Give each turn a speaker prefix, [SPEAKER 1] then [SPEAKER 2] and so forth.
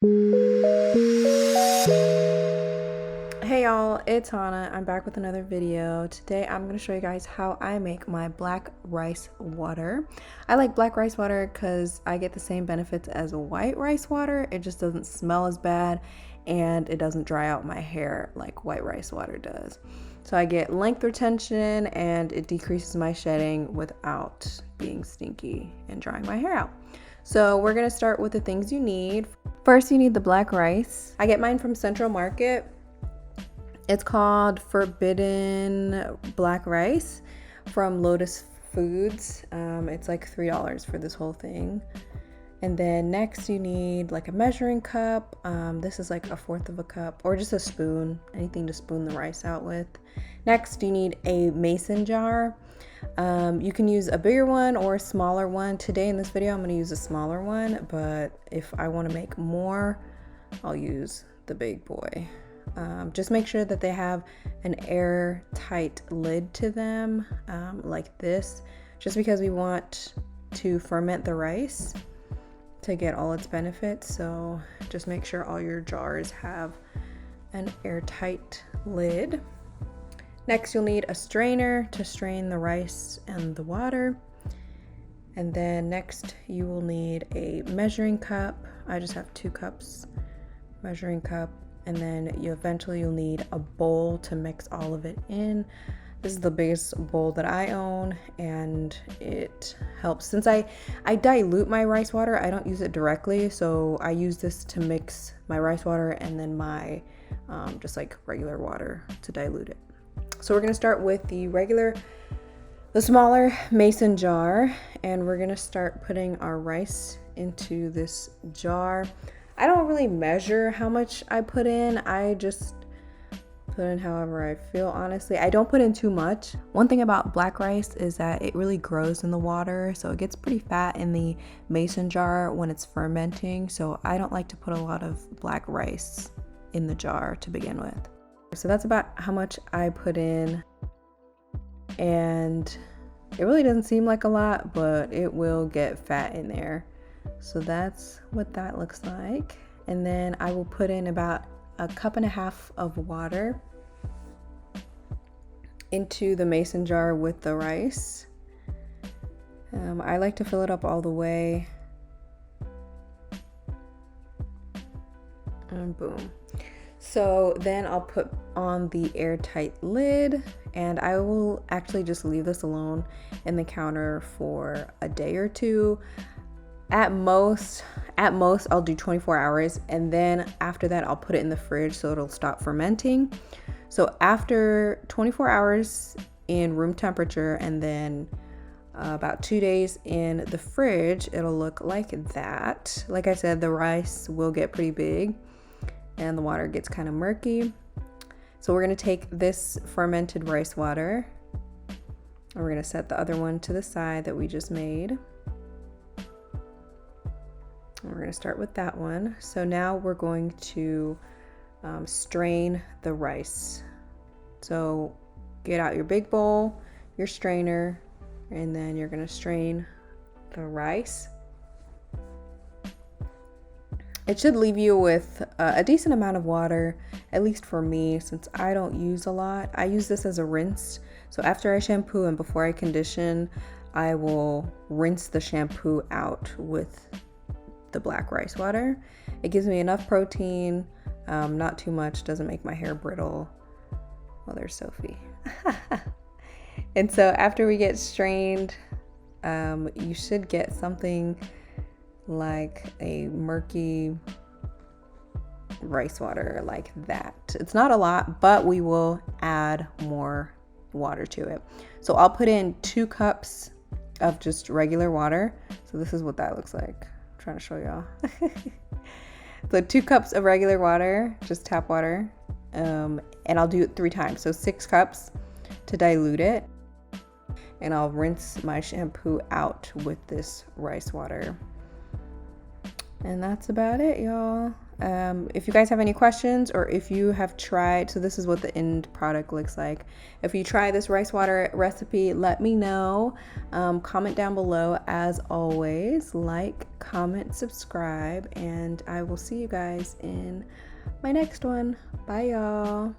[SPEAKER 1] Hey y'all, it's Hana. I'm back with another video. Today I'm going to show you guys how I make my black rice water. I like black rice water because I get the same benefits as white rice water. It just doesn't smell as bad and it doesn't dry out my hair like white rice water does. So I get length retention and it decreases my shedding without being stinky and drying my hair out. So we're going to start with the things you need. First, you need the black rice. I get mine from Central Market. It's called Forbidden Black Rice from Lotus Foods. It's like $3 for this whole thing. And then next you need like a measuring cup. This is like 1/4 of a cup or just a spoon, anything to spoon the rice out with. Next you need a mason jar. You can use a bigger one or a smaller one. Today in this video I'm going to use a smaller one, but if I want to make more, I'll use the big boy. Just make sure that they have an airtight lid to them, like this, just because we want to ferment the rice to get all its benefits. So just make sure all your jars have an airtight lid. Next, you'll need a strainer to strain the rice and the water. And then next you will need a measuring cup. I just have 2 cups, measuring cup. And then you'll need a bowl to mix all of it in. This is the biggest bowl that I own, and it helps. Since I dilute my rice water, I don't use it directly, so I use this to mix my rice water and then my just like regular water to dilute it. So we're gonna start with the smaller mason jar, and we're gonna start putting our rice into this jar. I don't really measure how much I put in. I just put in however I feel, honestly. I don't put in too much. One thing about black rice is that it really grows in the water, so it gets pretty fat in the mason jar when it's fermenting. So I don't like to put a lot of black rice in the jar to begin with. So that's about how much I put in. And it really doesn't seem like a lot, but it will get fat in there. So that's what that looks like. And then I will put in about 1.5 cups of water into the mason jar with the rice. I like to fill it up all the way. And boom. So then I'll put on the airtight lid, and I will actually just leave this alone in the counter for a day or two. At most I'll do 24 hours, and then after that I'll put it in the fridge so it'll stop fermenting. So after 24 hours in room temperature and then about 2 days in the fridge, it'll look like that. Like I said, the rice will get pretty big and the water gets kind of murky. So we're going to take this fermented rice water and we're going to set the other one to the side that we just made. We're going to start with that one. So now we're going to strain the rice. So get out your big bowl, your strainer, and then you're going to strain the rice. It should leave you with a decent amount of water, at least for me, since I don't use a lot. I use this as a rinse. So after I shampoo and before I condition, I will rinse the shampoo out with the black rice water. It gives me enough protein, not too much, doesn't make my hair brittle. Well, there's Sophie. And so after we get strained, you should get something like a murky rice water like that. It's not a lot, but we will add more water to it. So I'll put in 2 cups of just regular water. So this is what that looks like. Trying to show y'all. So 2 cups of regular water, just tap water, and I'll do it 3 times, so 6 cups to dilute it, and I'll rinse my shampoo out with this rice water. And that's about it, y'all. If you guys have any questions, or if you have tried, so this is what the end product looks like. If you try this rice water recipe, let me know. Comment down below. As always, like, comment, subscribe, and I will see you guys in my next one. Bye, y'all.